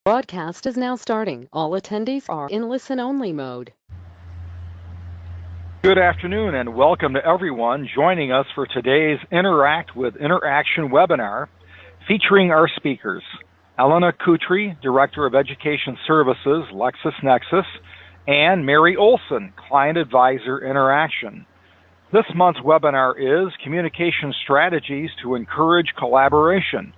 Broadcast is now starting. All attendees are in listen-only mode. Good afternoon and welcome to everyone joining us for today's Interact with Interaction webinar featuring our speakers, Elena Kutry, Director of Education Services, LexisNexis, and Mary Olson, Client Advisor, Interaction. This month's webinar is Communication Strategies to Encourage Collaboration.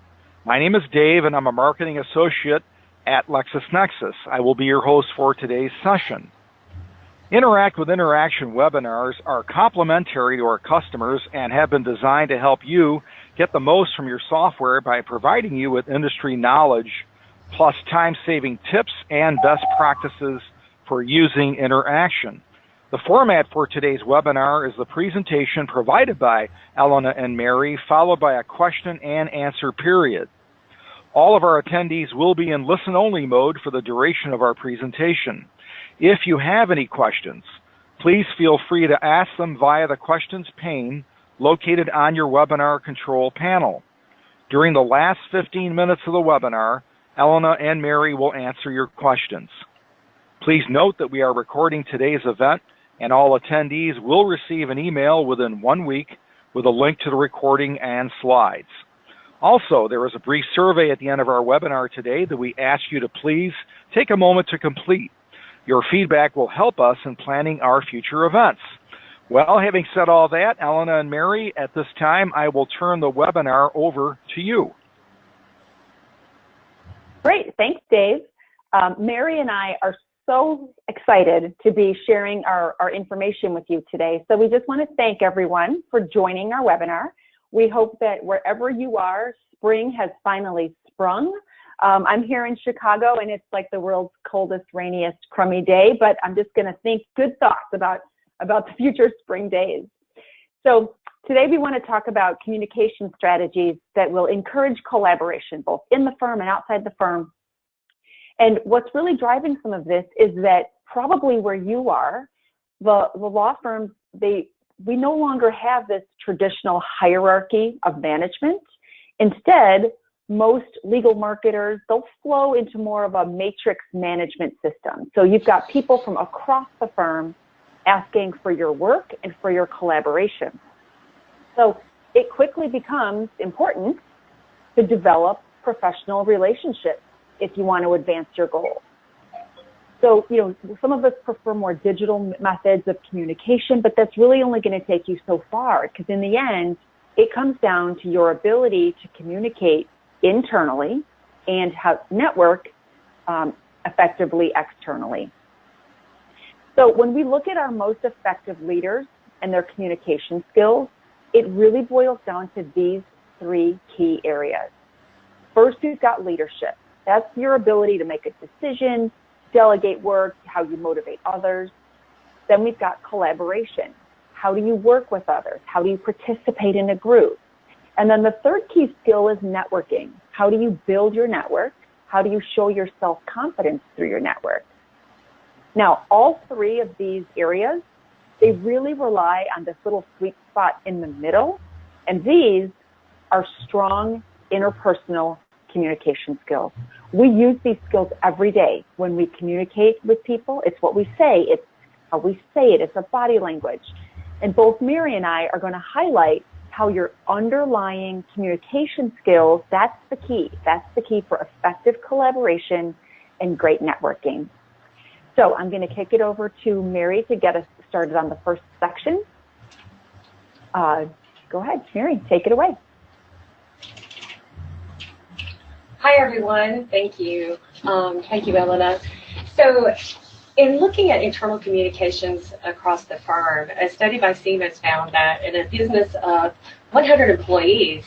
My name is Dave and I'm a Marketing Associate at LexisNexis. I will be your host for today's session. Interact with Interaction webinars are complementary to our customers and have been designed to help you get the most from your software by providing you with industry knowledge, plus time-saving tips and best practices for using Interaction. The format for today's webinar is the presentation provided by Elena and Mary, followed by a question and answer period. All of our attendees will be in listen-only mode for the duration of our presentation. If you have any questions, please feel free to ask them via the questions pane located on your webinar control panel. During the last 15 minutes of the webinar, Elena and Mary will answer your questions. Please note that we are recording today's event and all attendees will receive an email within 1 week with a link to the recording and slides. Also, there is a brief survey at the end of our webinar today that we ask you to please take a moment to complete. Your feedback will help us in planning our future events. Well, having said all that, Elena and Mary, at this time, I will turn the webinar over to you. Great, thanks, Dave. Mary and I are so excited to be sharing our information with you today. So we just want to thank everyone for joining our webinar. We hope that wherever you are, spring has finally sprung. I'm here in Chicago and it's like the world's coldest, rainiest, crummy day, but I'm just going to think good thoughts about the future spring days. So today we want to talk about communication strategies that will encourage collaboration, both in the firm and outside the firm. And what's really driving some of this is that probably where you are, the law firms, we no longer have this traditional hierarchy of management. Instead, most legal marketers, they'll flow into more of a matrix management system. So you've got people from across the firm asking for your work and for your collaboration. So it quickly becomes important to develop professional relationships if you want to advance your goals. So, some of us prefer more digital methods of communication, but that's really only going to take you so far, because in the end, it comes down to your ability to communicate internally and how network effectively externally. So when we look at our most effective leaders and their communication skills, it really boils down to these three key areas. First, we've got leadership. That's your ability to make a decision, delegate work, how you motivate others. Then we've got collaboration. How do you work with others? How do you participate in a group? And then the third key skill is networking. How do you build your network? How do you show your self-confidence through your network? Now, all three of these areas, they really rely on this little sweet spot in the middle, and these are strong interpersonal communication skills. We use these skills every day when we communicate with people. It's what we say, it's how we say it, it's a body language. And both Mary and I are going to highlight how your underlying communication skills, that's the key. That's the key for effective collaboration and great networking. So I'm going to kick it over to Mary to get us started on the first section. Go ahead, Mary, take it away. Hi, everyone. Thank you. Thank you, Elena. So in looking at internal communications across the firm, a study by Siemens found that in a business of 100 employees,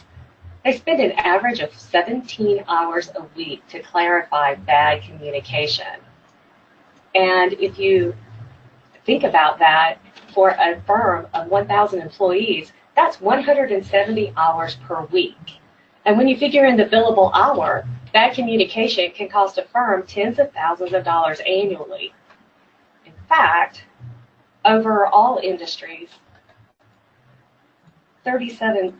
they spend an average of 17 hours a week to clarify bad communication. And if you think about that, for a firm of 1,000 employees, that's 170 hours per week. And when you figure in the billable hour, bad communication can cost a firm tens of thousands of dollars annually. In fact, over all industries, $37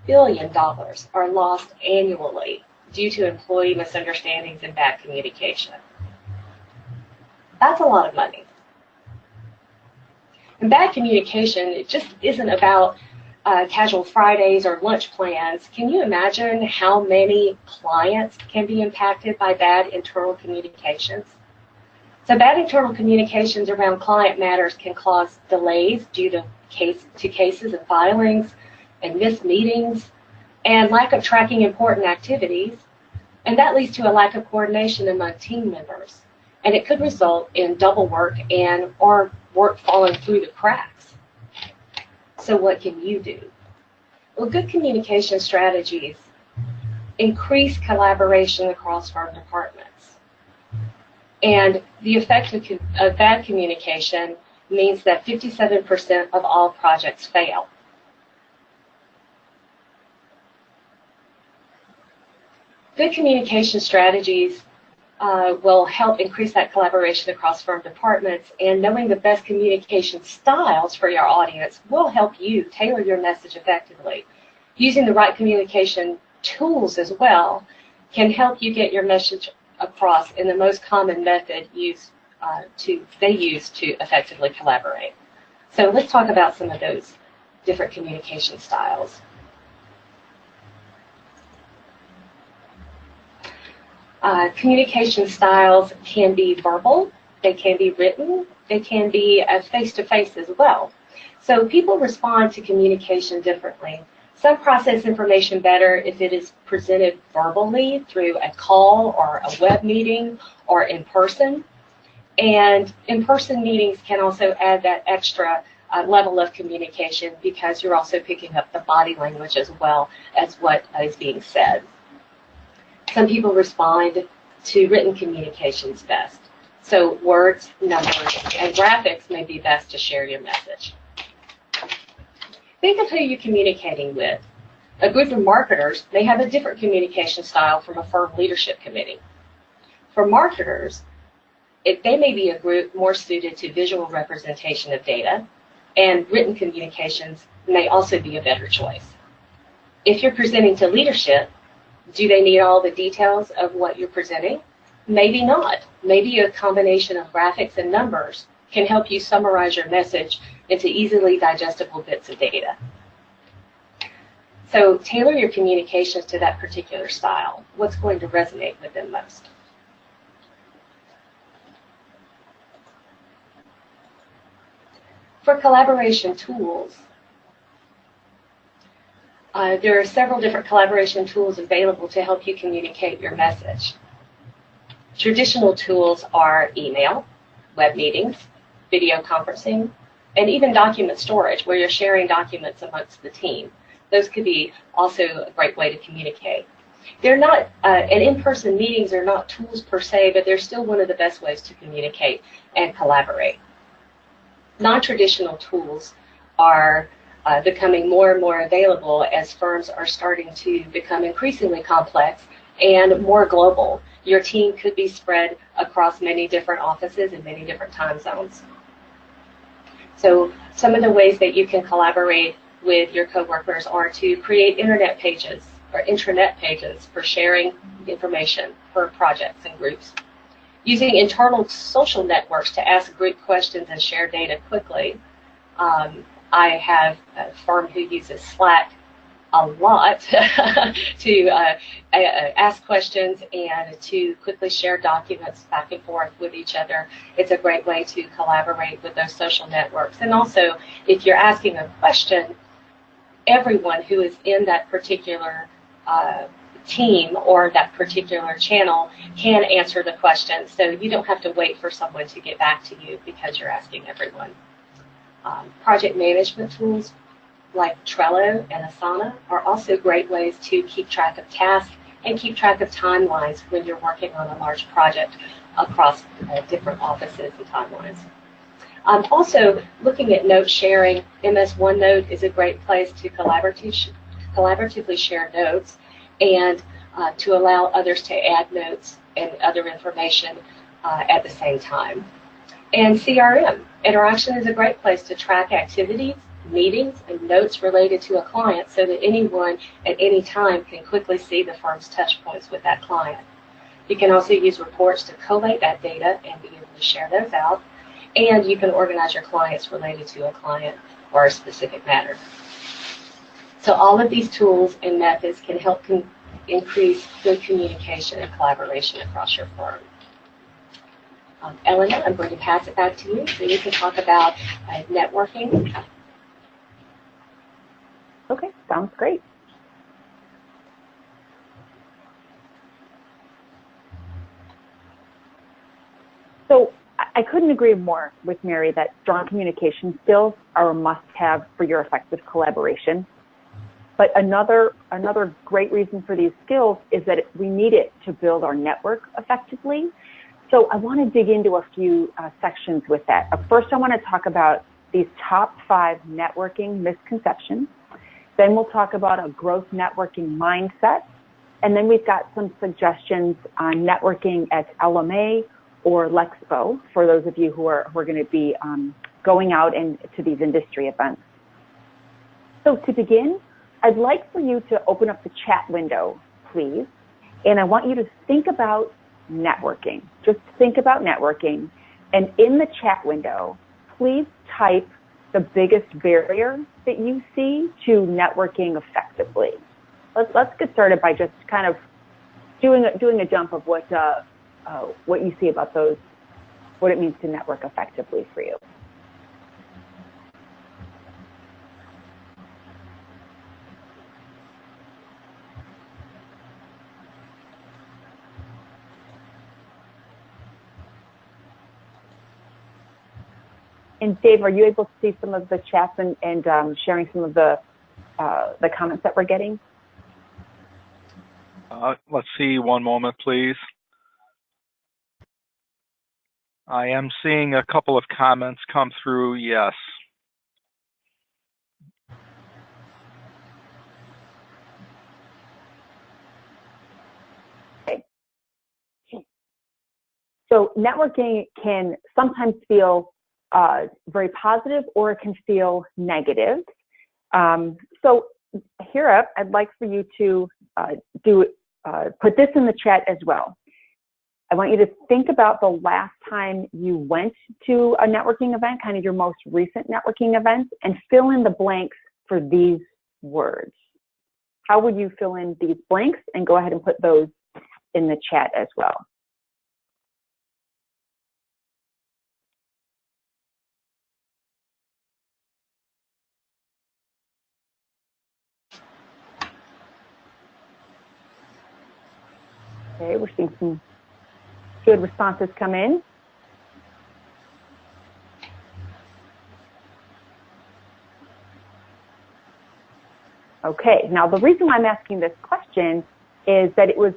billion are lost annually due to employee misunderstandings and bad communication. That's a lot of money. And bad communication, it just isn't about casual Fridays or lunch plans. Can you imagine how many clients can be impacted by bad internal communications? So bad internal communications around client matters can cause delays due to cases and filings and missed meetings and lack of tracking important activities. And that leads to a lack of coordination among team members. And it could result in double work or work falling through the cracks. So what can you do? Well, good communication strategies increase collaboration across firm departments. And the effect of bad communication means that 57% of all projects fail. Good communication strategies will help increase that collaboration across firm departments, and knowing the best communication styles for your audience will help you tailor your message effectively. Using the right communication tools as well can help you get your message across in the most common method they use to effectively collaborate. So let's talk about some of those different communication styles. Communication styles can be verbal, they can be written, they can be face-to-face as well. So people respond to communication differently. Some process information better if it is presented verbally through a call or a web meeting or in person. And in-person meetings can also add that extra level of communication because you're also picking up the body language as well as what is being said. Some people respond to written communications best. So words, numbers, and graphics may be best to share your message. Think of who you're communicating with. A group of marketers may have a different communication style from a firm leadership committee. For marketers, they may be a group more suited to visual representation of data, and written communications may also be a better choice. If you're presenting to leadership, do they need all the details of what you're presenting? Maybe not. Maybe a combination of graphics and numbers can help you summarize your message into easily digestible bits of data. So tailor your communications to that particular style. What's going to resonate with them most? For collaboration tools, there are several different collaboration tools available to help you communicate your message. Traditional tools are email, web meetings, video conferencing, and even document storage where you're sharing documents amongst the team. Those could be also a great way to communicate. They're not, and in-person meetings are not tools per se, but they're still one of the best ways to communicate and collaborate. Non-traditional tools are becoming more and more available as firms are starting to become increasingly complex and more global. Your team could be spread across many different offices and many different time zones. So some of the ways that you can collaborate with your coworkers are to create internet pages or intranet pages for sharing information for projects and groups. Using internal social networks to ask group questions and share data quickly. I have a firm who uses Slack a lot to ask questions and to quickly share documents back and forth with each other. It's a great way to collaborate with those social networks. And also, if you're asking a question, everyone who is in that particular team or that particular channel can answer the question. So you don't have to wait for someone to get back to you because you're asking everyone. Project management tools like Trello and Asana are also great ways to keep track of tasks and keep track of timelines when you're working on a large project across different offices and timelines. Also, looking at note sharing, MS OneNote is a great place to collaboratively share notes and to allow others to add notes and other information at the same time. And CRM, Interaction is a great place to track activities meetings and notes related to a client so that anyone at any time can quickly see the firm's touch points with that client. You can also use reports to collate that data and be able to share those out. And you can organize your clients related to a client or a specific matter. So all of these tools and methods can help increase good communication and collaboration across your firm. Elena, I'm going to pass it back to you so you can talk about networking. Okay, sounds great. So I couldn't agree more with Mary that strong communication skills are a must-have for your effective collaboration. But another great reason for these skills is that we need it to build our network effectively. So I want to dig into a few sections with that. First, I want to talk about these top 5 networking misconceptions. Then we'll talk about a growth networking mindset. And then we've got some suggestions on networking at LMA or Lexpo for those of you who are going to be going out to these industry events. So to begin, I'd like for you to open up the chat window, please. And I want you to think about networking. Just think about networking. And in the chat window, please type the biggest barrier that you see to networking effectively. Let's get started by just kind of doing a jump of what you see about those, what it means to network effectively for you. And Dave, are you able to see some of the chats and sharing some of the comments that we're getting? Let's see, one moment, please. I am seeing a couple of comments come through, yes. Okay. So networking can sometimes feel very positive, or it can feel negative. So here up, I'd like for you to put this in the chat as well. I want you to think about the last time you went to a networking event, kind of your most recent networking event, and fill in the blanks for these words. How would you fill in these blanks? And go ahead and put those in the chat as well. Okay, we're seeing some good responses come in. Okay, now the reason why I'm asking this question is that it was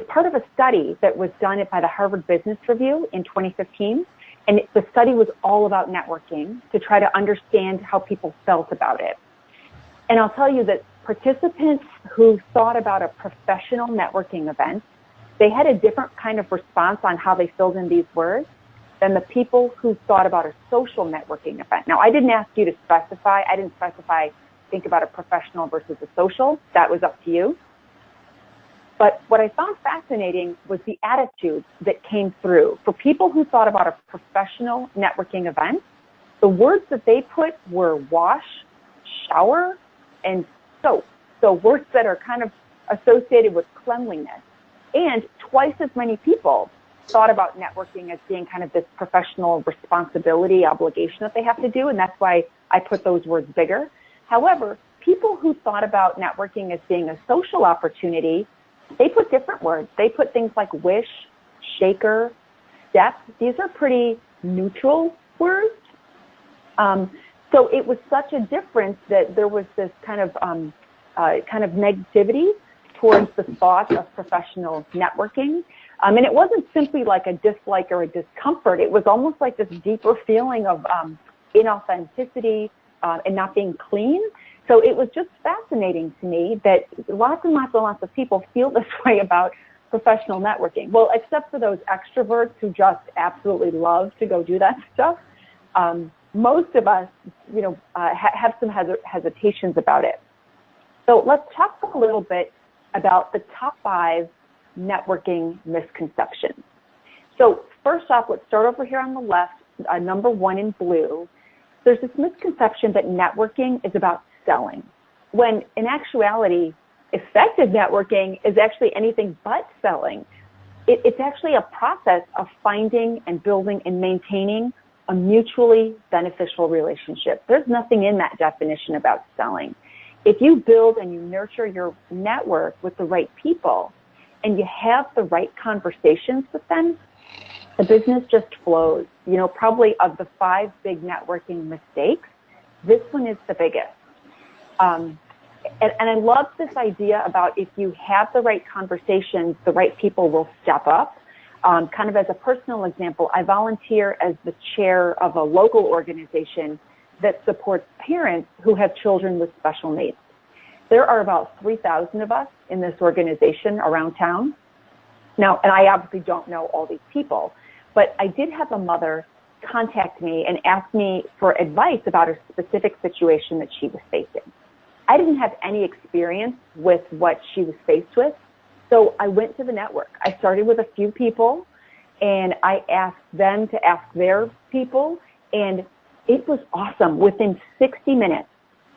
part of a study that was done by the Harvard Business Review in 2015, and the study was all about networking to try to understand how people felt about it. And I'll tell you that participants who thought about a professional networking event, they had a different kind of response on how they filled in these words than the people who thought about a social networking event. Now, I didn't ask you to specify. I didn't specify, think about a professional versus a social. That was up to you. But what I found fascinating was the attitude that came through. For people who thought about a professional networking event, the words that they put were wash, shower, and soap. So words that are kind of associated with cleanliness. And twice as many people thought about networking as being kind of this professional responsibility, obligation that they have to do, and that's why I put those words bigger. However, people who thought about networking as being a social opportunity, they put different words. They put things like wish, shaker, step. These are pretty neutral words. So it was such a difference that there was this kind of negativity towards the thought of professional networking. And it wasn't simply like a dislike or a discomfort. It was almost like this deeper feeling of inauthenticity and not being clean. So it was just fascinating to me that lots and lots and lots of people feel this way about professional networking. Well, except for those extroverts who just absolutely love to go do that stuff. most of us, have some hesitations about it. So let's talk a little bit about the top 5 networking misconceptions. So first off, let's start over here on the left, number 1 in blue. There's this misconception that networking is about selling, when in actuality, effective networking is actually anything but selling. It's actually a process of finding and building and maintaining a mutually beneficial relationship. There's nothing in that definition about selling. If you build and you nurture your network with the right people and you have the right conversations with them, the business just flows. Probably of the 5 big networking mistakes, this one is the biggest. And I love this idea about if you have the right conversations, the right people will step up. Kind of as a personal example, I volunteer as the chair of a local organization that supports parents who have children with special needs. There are about 3,000 of us in this organization around town. Now, and I obviously don't know all these people, but I did have a mother contact me and ask me for advice about a specific situation that she was facing. I didn't have any experience with what she was faced with, so I went to the network. I started with a few people, and I asked them to ask their people, and it was awesome. Within 60 minutes,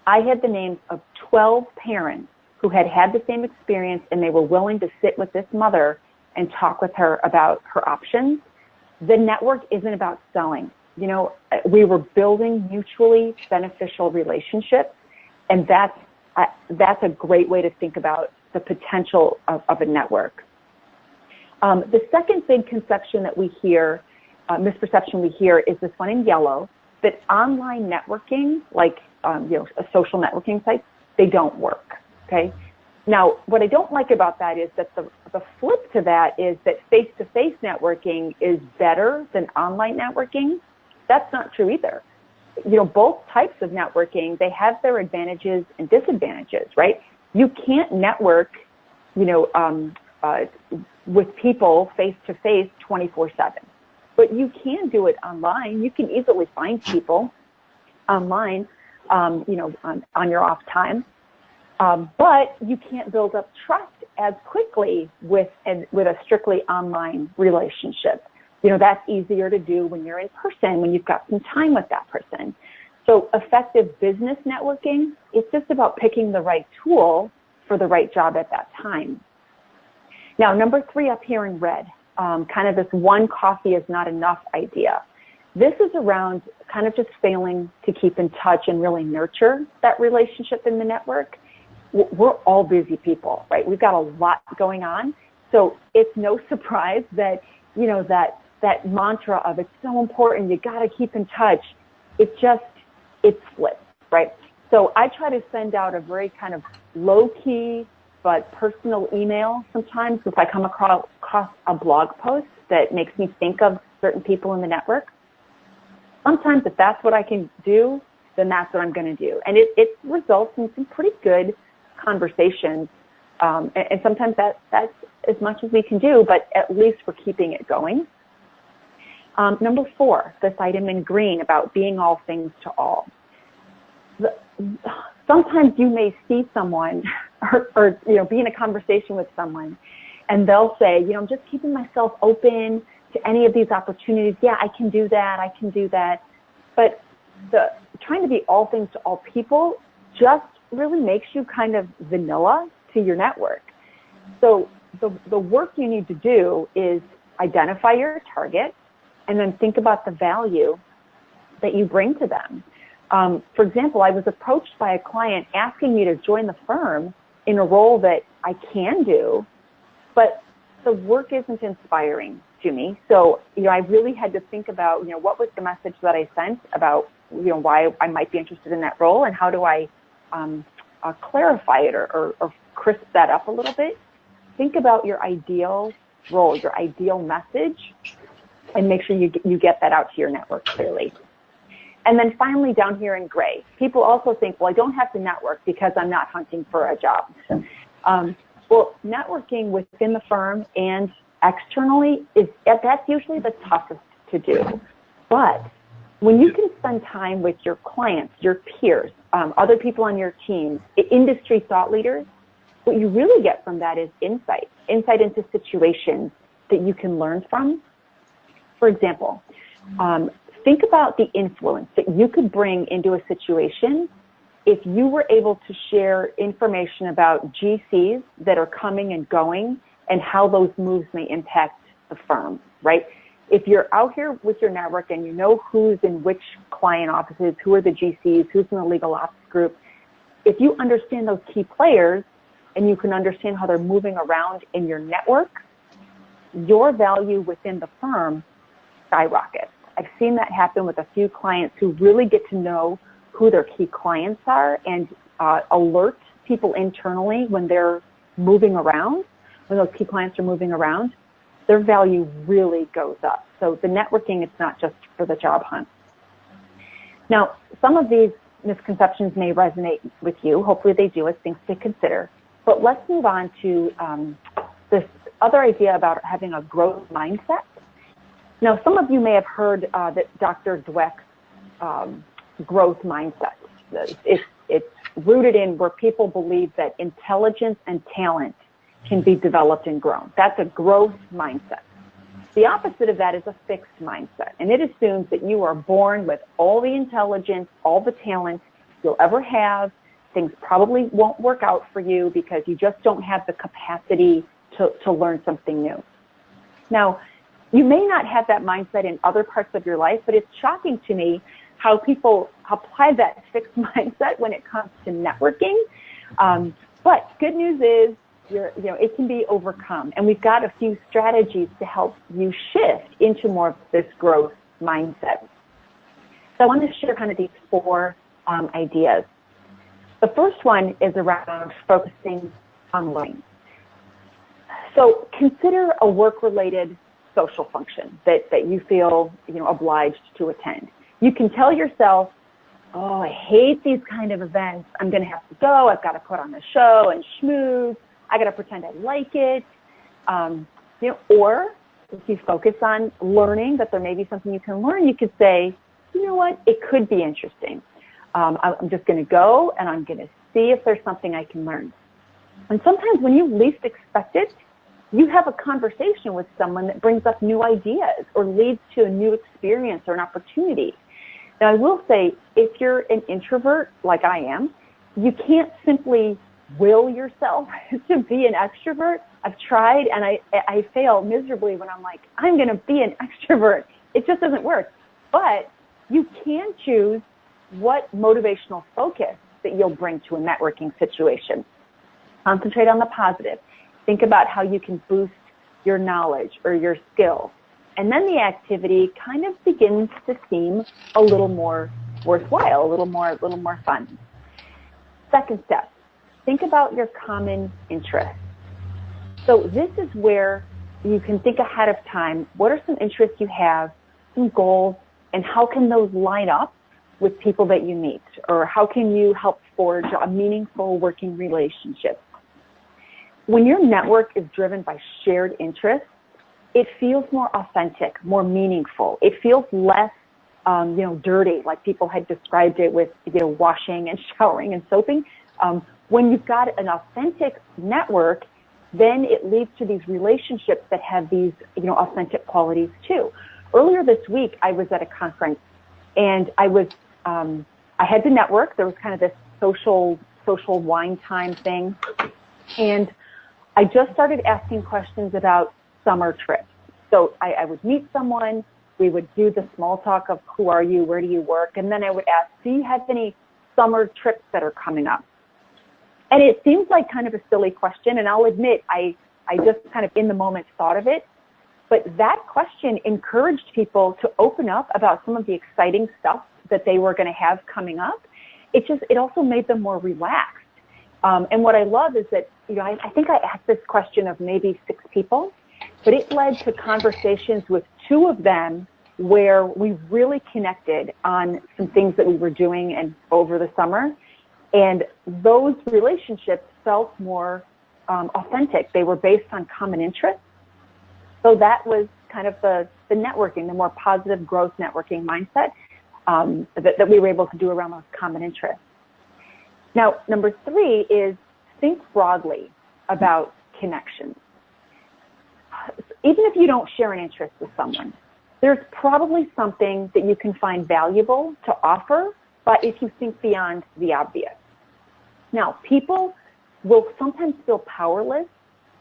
I had the names of 12 parents who had had the same experience, and they were willing to sit with this mother and talk with her about her options. The network isn't about selling. We were building mutually beneficial relationships, and that's a great way to think about the potential of a network. The second big conception that we hear, misperception we hear, is this one in yellow, that online networking, like a social networking sites, they don't work, okay? Now, what I don't like about that is that the flip to that is that face-to-face networking is better than online networking. That's not true either. Both types of networking, they have their advantages and disadvantages, right? You can't network, with people face-to-face 24/7, but you can do it online. You can easily find people online, on your off time. But you can't build up trust as quickly with a strictly online relationship. That's easier to do when you're in person, when you've got some time with that person. So effective business networking, it's just about picking the right tool for the right job at that time. Now, number 3 up here in red, kind of this one coffee is not enough idea. This is around kind of just failing to keep in touch and really nurture that relationship in the network. We're all busy people, right? We've got a lot going on. So it's no surprise that, that mantra of it's so important, you got to keep in touch. It's flipped, right? So I try to send out a very kind of low-key but personal email sometimes if I come across a blog post that makes me think of certain people in the network. Sometimes if that's what I can do, then that's what I'm going to do. And it results in some pretty good conversations. And sometimes that's as much as we can do, but at least we're keeping it going. Number 4, this item in green about being all things to all. Sometimes you may see someone or be in a conversation with someone and they'll say, I'm just keeping myself open to any of these opportunities. Yeah, I can do that. But trying to be all things to all people just really makes you kind of vanilla to your network. So the work you need to do is identify your target and then think about the value that you bring to them. For example, I was approached by a client asking me to join the firm in a role that I can do, but the work isn't inspiring to me. So, I really had to think about, what was the message that I sent about, why I might be interested in that role, and how do I clarify it or crisp that up a little bit. Think about your ideal role, your ideal message, and make sure you get that out to your network clearly. And then finally, down here in gray, people also think, well, I don't have to network because I'm not hunting for a job. Well, networking within the firm and externally that's usually the toughest to do. But when you can spend time with your clients, your peers, other people on your team, industry thought leaders, what you really get from that is insight into situations that you can learn from. For example, think about the influence that you could bring into a situation if you were able to share information about GCs that are coming and going and how those moves may impact the firm, right? If you're out here with your network and you know who's in which client offices, who are the GCs, who's in the legal ops group, if you understand those key players and you can understand how they're moving around in your network, your value within the firm skyrockets. I've seen that happen with a few clients who really get to know who their key clients are and alert people internally when they're moving around, when those key clients are moving around, their value really goes up. So the networking, it's not just for the job hunt. Now, some of these misconceptions may resonate with you. Hopefully they do, as things to consider. But let's move on to this other idea about having a growth mindset. Now, some of you may have heard that Dr. Dweck's growth mindset. It's rooted in where people believe that intelligence and talent can be developed and grown. That's a growth mindset. The opposite of that is a fixed mindset, and it assumes that you are born with all the intelligence, all the talent you'll ever have. Things probably won't work out for you because you just don't have the capacity to learn something new. Now, you may not have that mindset in other parts of your life, but it's shocking to me how people apply that fixed mindset when it comes to networking. But good news is, it can be overcome. And we've got a few strategies to help you shift into more of this growth mindset. So I want to share kind of these four ideas. The first one is around focusing on learning. So consider a work-related social function that you feel obliged to attend. You can tell yourself, oh, I hate these kind of events. I'm going to have to go. I've got to put on a show and schmooze. I got to pretend I like it. Or if you focus on learning, that there may be something you can learn, you could say, you know what, it could be interesting. I'm just going to go and I'm going to see if there's something I can learn. And sometimes when you least expect it, you have a conversation with someone that brings up new ideas or leads to a new experience or an opportunity. Now, I will say, if you're an introvert like I am, you can't simply will yourself to be an extrovert. I've tried and I fail miserably when I'm like, I'm going to be an extrovert. It just doesn't work. But you can choose what motivational focus that you'll bring to a networking situation. Concentrate on the positive. Think about how you can boost your knowledge or your skill. And then the activity kind of begins to seem a little more worthwhile, a little more fun. Second step, think about your common interests. So this is where you can think ahead of time. What are some interests you have, some goals, and how can those line up with people that you meet? Or how can you help forge a meaningful working relationship? When your network is driven by shared interests, it feels more authentic, more meaningful. It feels less, dirty, like people had described it with, washing and showering and soaping. When you've got an authentic network, then it leads to these relationships that have these, authentic qualities too. Earlier this week, I was at a conference, and I had to network. There was kind of this social wine time thing, and I just started asking questions about summer trips. So I would meet someone, we would do the small talk of who are you, where do you work, and then I would ask, do you have any summer trips that are coming up? And it seems like kind of a silly question, and I'll admit I just kind of in the moment thought of it, but that question encouraged people to open up about some of the exciting stuff that they were going to have coming up. It also made them more relaxed. And what I love is that, I think I asked this question of maybe 6 people, but it led to conversations with 2 of them where we really connected on some things that we were doing and over the summer. And those relationships felt more authentic. They were based on common interests. So that was kind of the networking, the more positive growth networking mindset. that we were able to do around those common interests. Now, number 3 is think broadly about connections. Even if you don't share an interest with someone, there's probably something that you can find valuable to offer, but if you think beyond the obvious. Now, people will sometimes feel powerless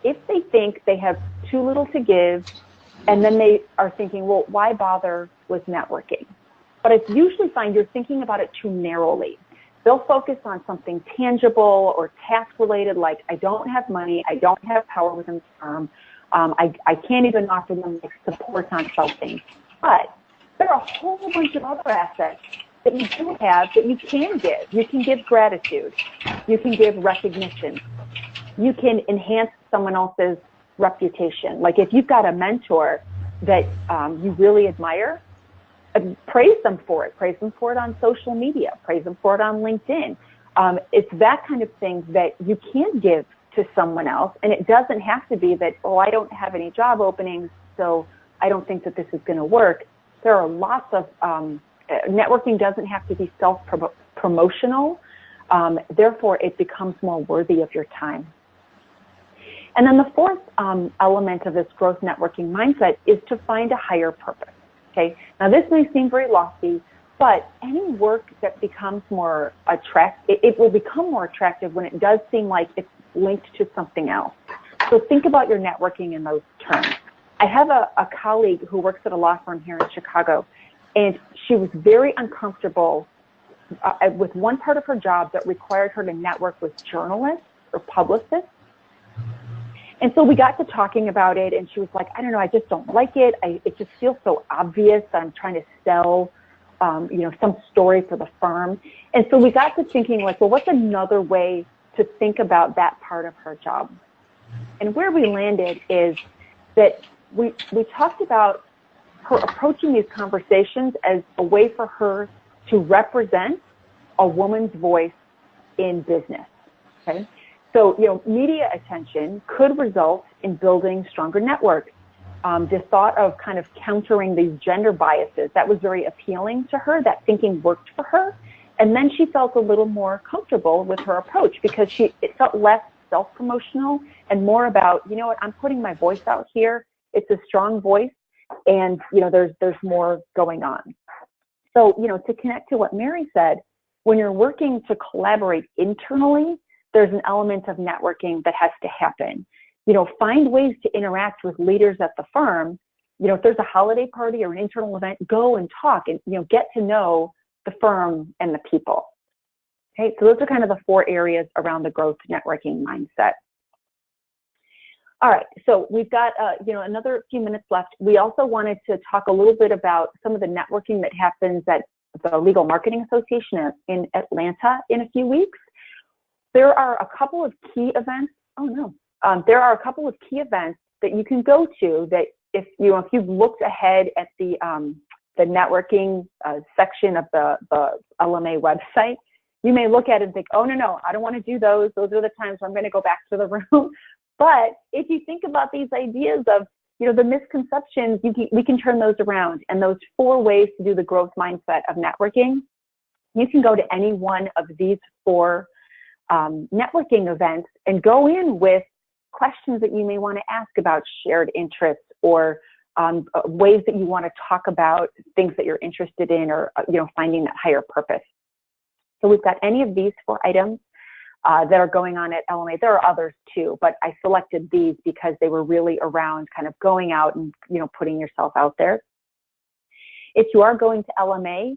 if they think they have too little to give, and then they are thinking, well, why bother with networking? But I usually find you're thinking about it too narrowly. They'll focus on something tangible or task-related, like I don't have money, I don't have power within the firm, I can't even offer them like support on something. But there are a whole bunch of other assets that you do have that you can give. You can give gratitude. You can give recognition. You can enhance someone else's reputation. Like if you've got a mentor that you really admire, praise them for it. Praise them for it on social media. Praise them for it on LinkedIn. It's that kind of thing that you can give to someone else, and it doesn't have to be that, oh, I don't have any job openings, so I don't think that this is going to work. There are lots of, networking doesn't have to be self-promotional, therefore it becomes more worthy of your time. And then the fourth element of this growth networking mindset is to find a higher purpose. Okay, now this may seem very lofty, but any work that becomes more attractive, it will become more attractive when it does seem like it's linked to something else. So think about your networking in those terms. I have a colleague who works at a law firm here in Chicago, and she was very uncomfortable with one part of her job that required her to network with journalists or publicists. And so we got to talking about it, and she was like, I don't know, I just don't like it. It just feels so obvious that I'm trying to sell, some story for the firm. And so we got to thinking, like, well, what's another way to think about that part of her job? And where we landed is that we talked about her approaching these conversations as a way for her to represent a woman's voice in business, okay? So, media attention could result in building stronger networks. The thought of kind of countering these gender biases, that was very appealing to her. That thinking worked for her. And then she felt a little more comfortable with her approach because it felt less self-promotional and more about, you know what, I'm putting my voice out here. It's a strong voice, and, there's more going on. So, to connect to what Mary said, when you're working to collaborate internally, there's an element of networking that has to happen. Find ways to interact with leaders at the firm. If there's a holiday party or an internal event, go and talk and, get to know the firm and the people. Okay, so those are kind of the 4 areas around the growth networking mindset. All right, so we've got, another few minutes left. We also wanted to talk a little bit about some of the networking that happens at the Legal Marketing Association in Atlanta in a few weeks. There are a couple of key events. There are a couple of key events that you can go to that if you've looked ahead at the networking section of the LMA website, you may look at it and think, oh, no, I don't want to do those. Those are the times where I'm going to go back to the room. But if you think about these ideas of, the misconceptions, we can turn those around. And those 4 ways to do the growth mindset of networking, you can go to any one of these 4 networking events and go in with questions that you may want to ask about shared interests or ways that you want to talk about things that you're interested in or, finding that higher purpose. So we've got any of these 4 items that are going on at LMA. There are others too, but I selected these because they were really around kind of going out and, putting yourself out there. If you are going to LMA,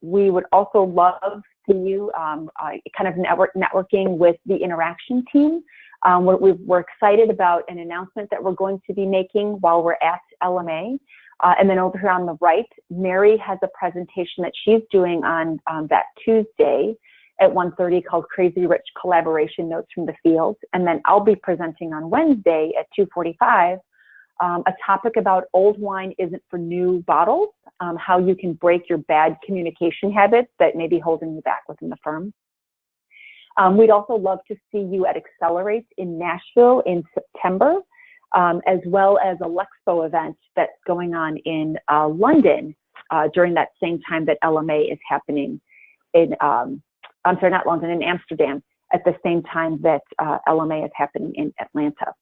we would also love to see you kind of networking with the interaction team. We're excited about an announcement that we're going to be making while we're at LMA. And then over here on the right, Mary has a presentation that she's doing on that Tuesday at 1:30 called Crazy Rich Collaboration Notes from the Field. And then I'll be presenting on Wednesday at 2:45 a topic about old wine isn't for new bottles, how you can break your bad communication habits that may be holding you back within the firm. We'd also love to see you at Accelerate in Nashville in September, as well as a Lexpo event that's going on in London during that same time that LMA is happening in, I'm sorry, not London, in Amsterdam, at the same time that LMA is happening in Atlanta.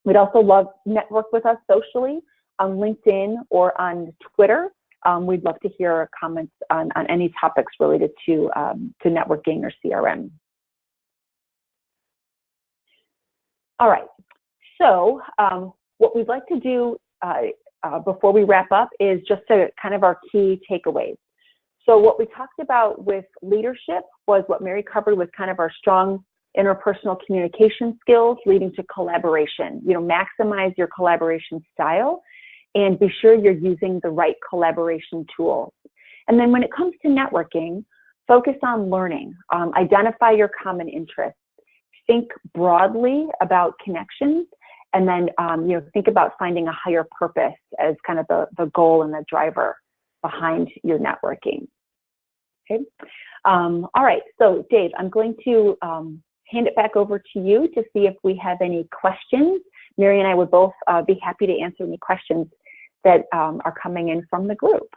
We'd also love to network with us socially on LinkedIn or on Twitter. We'd love to hear comments on any topics related to networking or CRM. All right, so what we'd like to do before we wrap up is just to kind of our key takeaways. So what we talked about with leadership was what Mary covered with kind of our strong interpersonal communication skills leading to collaboration. You know, maximize your collaboration style and be sure you're using the right collaboration tools. And then when it comes to networking, focus on learning, identify your common interests, think broadly about connections, and then you know, think about finding a higher purpose as kind of the goal and the driver behind your networking. Okay. All right. So Dave, I'm going to hand it back over to you to see if we have any questions. Mary and I would both be happy to answer any questions that are coming in from the group.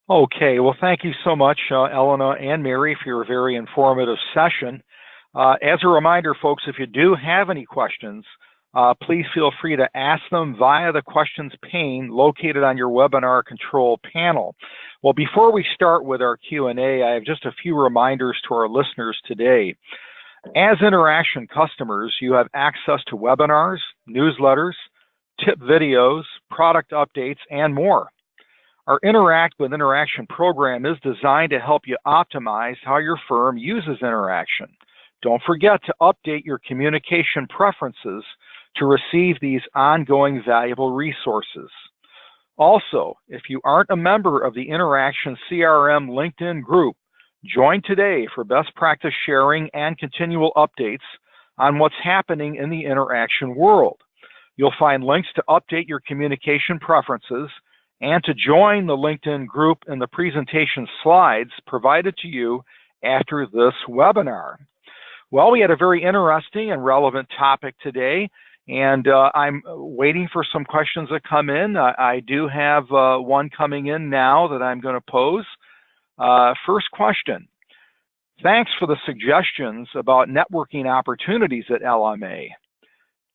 Okay. Well, thank you so much, Elena and Mary, for your very informative session. As a reminder, folks, if you do have any questions, please feel free to ask them via the questions pane located on your webinar control panel. Well, before we start with our Q&A, I have just a few reminders to our listeners today. As Interaction customers, you have access to webinars, newsletters, tip videos, product updates, and more. Our Interact with Interaction program is designed to help you optimize how your firm uses Interaction. Don't forget to update your communication preferences to receive these ongoing valuable resources. Also, if you aren't a member of the Interaction CRM LinkedIn group, join today for best practice sharing and continual updates on what's happening in the Interaction world. You'll find links to update your communication preferences and to join the LinkedIn group in the presentation slides provided to you after this webinar. Well, we had a very interesting and relevant topic today, and I'm waiting for some questions that come in. I do have one coming in now that I'm going to pose. First question. Thanks for the suggestions about networking opportunities at LMA.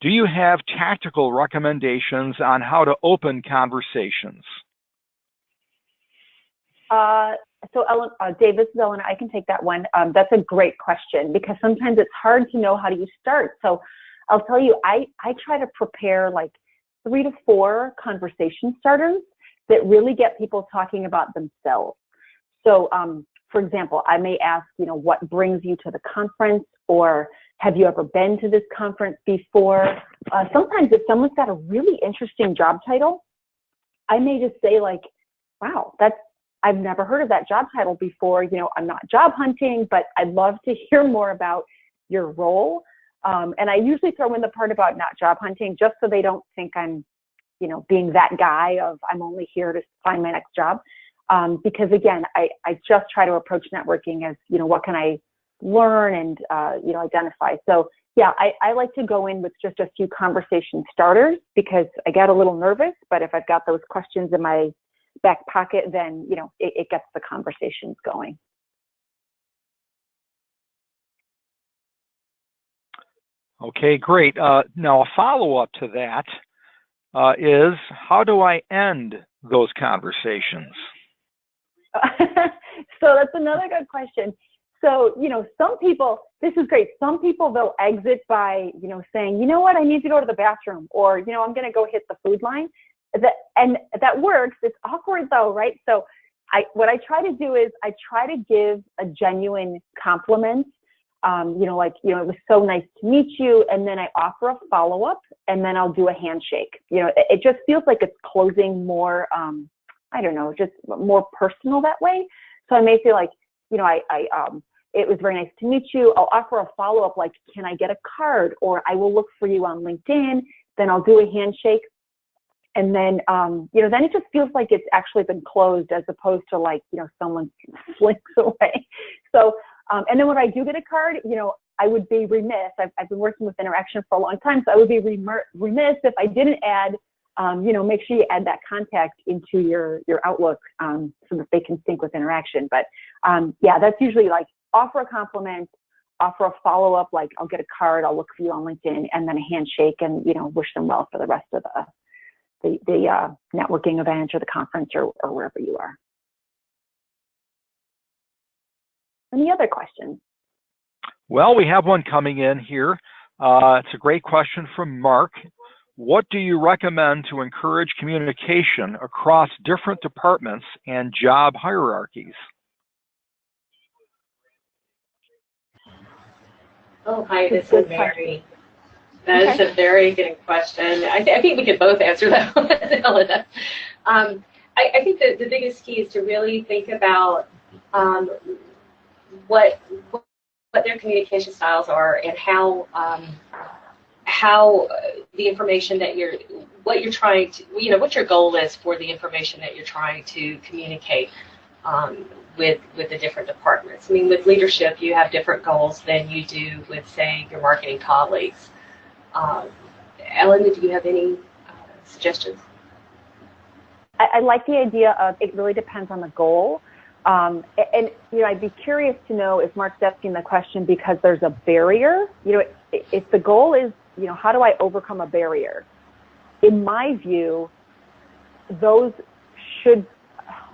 Do you have tactical recommendations on how to open conversations? So Dave, this is Eleanor. I can take that one. That's a great question because sometimes it's hard to know how do you start. So I'll tell you, I try to prepare like 3 to 4 conversation starters that really get people talking about themselves. So for example, I may ask, you know, what brings you to the conference, or have you ever been to this conference before? Sometimes if someone's got a really interesting job title, I may just say like, wow, I've never heard of that job title before. You know, I'm not job hunting, but I'd love to hear more about your role. And I usually throw in the part about not job hunting just so they don't think I'm, you know, being that guy of I'm only here to find my next job. Because again, I just try to approach networking as, you know, what can I learn and, you know, identify. So yeah, I like to go in with just a few conversation starters because I get a little nervous, but if I've got those questions in my back pocket, then, you know, it gets the conversations going. Okay, great. Now a follow-up to that is how do I end those conversations? So that's another good question. So, you know, some people, this is great. Some people, they'll exit by, you know, saying, you know what, I need to go to the bathroom, or, you know, I'm going to go hit the food line. And that works. It's awkward though, right? So what I try to do is I try to give a genuine compliment. You know, like, you know, it was so nice to meet you. And then I offer a follow-up and then I'll do a handshake. You know, it just feels like it's closing more, I don't know, just more personal that way. So I may say like, you know, it was very nice to meet you. I'll offer a follow-up like, can I get a card? Or I will look for you on LinkedIn. Then I'll do a handshake. And then, you know, then it just feels like it's actually been closed as opposed to like, you know, someone slinks away. So, and then when I do get a card, you know, I would be remiss. I've been working with Interaction for a long time, so I would be remiss if I didn't add make sure you add that contact into your Outlook so that they can sync with Interaction. But yeah, that's usually like offer a compliment, offer a follow-up, like I'll get a card, I'll look for you on LinkedIn, and then a handshake and, wish them well for the rest of the networking event or the conference or wherever you are. Any other questions? Well, we have one coming in here. It's a great question from Mark. What do you recommend to encourage communication across different departments and job hierarchies? Oh, hi, this is Mary. That is a very good question. I think we could both answer that one, Elena. I think that the biggest key is to really think about what their communication styles are and how the information that what you're trying to, what your goal is for the information that you're trying to communicate with the different departments. I mean, with leadership, you have different goals than you do with, say, your marketing colleagues. Ellen, do you have any suggestions? I like the idea of it really depends on the goal. And I'd be curious to know if Mark's asking the question because there's a barrier. If the goal is, how do I overcome a barrier? In my view, those should,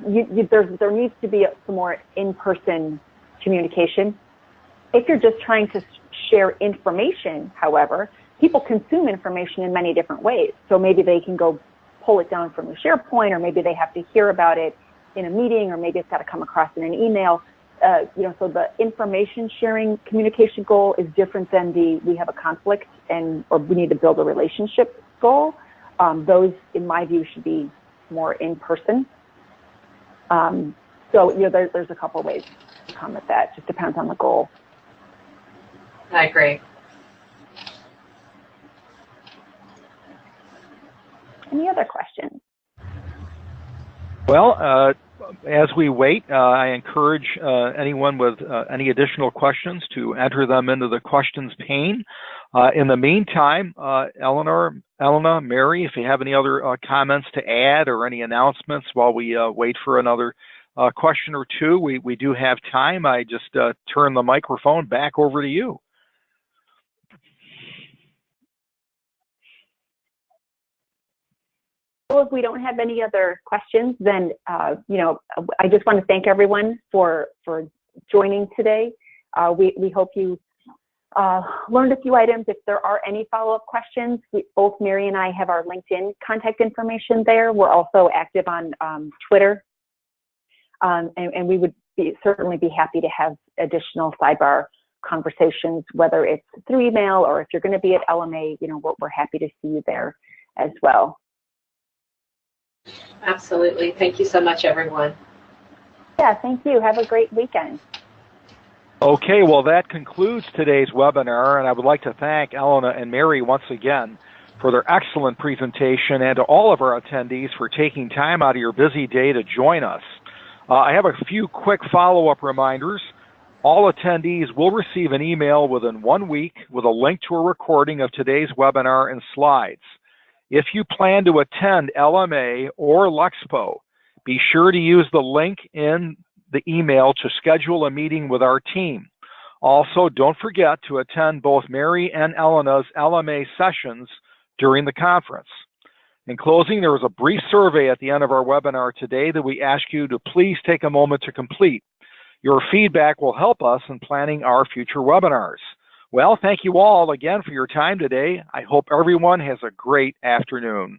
there needs to be some more in-person communication. If you're just trying to share information, however, people consume information in many different ways. So maybe they can go pull it down from a SharePoint, or maybe they have to hear about it in a meeting, or maybe it's got to come across in an email. So the information sharing communication goal is different than we have a conflict or we need to build a relationship goal. Those, in my view, should be more in person. There's a couple ways to come at that. Just depends on the goal. I agree. Any other questions? Well, as we wait, I encourage anyone with any additional questions to enter them into the questions pane. In the meantime, Elena, Mary, if you have any other comments to add or any announcements while we wait for another question or two, we do have time. I just turn the microphone back over to you. Well, if we don't have any other questions, then I just want to thank everyone for joining today. We hope you learned a few items. If there are any follow-up questions, both Mary and I have our LinkedIn contact information there. We're also active on Twitter, and we would certainly be happy to have additional sidebar conversations, whether it's through email or if you're going to be at LMA. We're happy to see you there as well. Absolutely. Thank you so much, everyone. Yeah, thank you. Have a great weekend. Okay, well, that concludes today's webinar, and I would like to thank Elena and Mary once again for their excellent presentation, and to all of our attendees for taking time out of your busy day to join us. I have a few quick follow-up reminders. All attendees will receive an email within 1 week with a link to a recording of today's webinar and slides. If you plan to attend LMA or Luxpo, be sure to use the link in the email to schedule a meeting with our team. Also, don't forget to attend both Mary and Elena's LMA sessions during the conference. In closing, there was a brief survey at the end of our webinar today that we ask you to please take a moment to complete. Your feedback will help us in planning our future webinars. Well, thank you all again for your time today. I hope everyone has a great afternoon.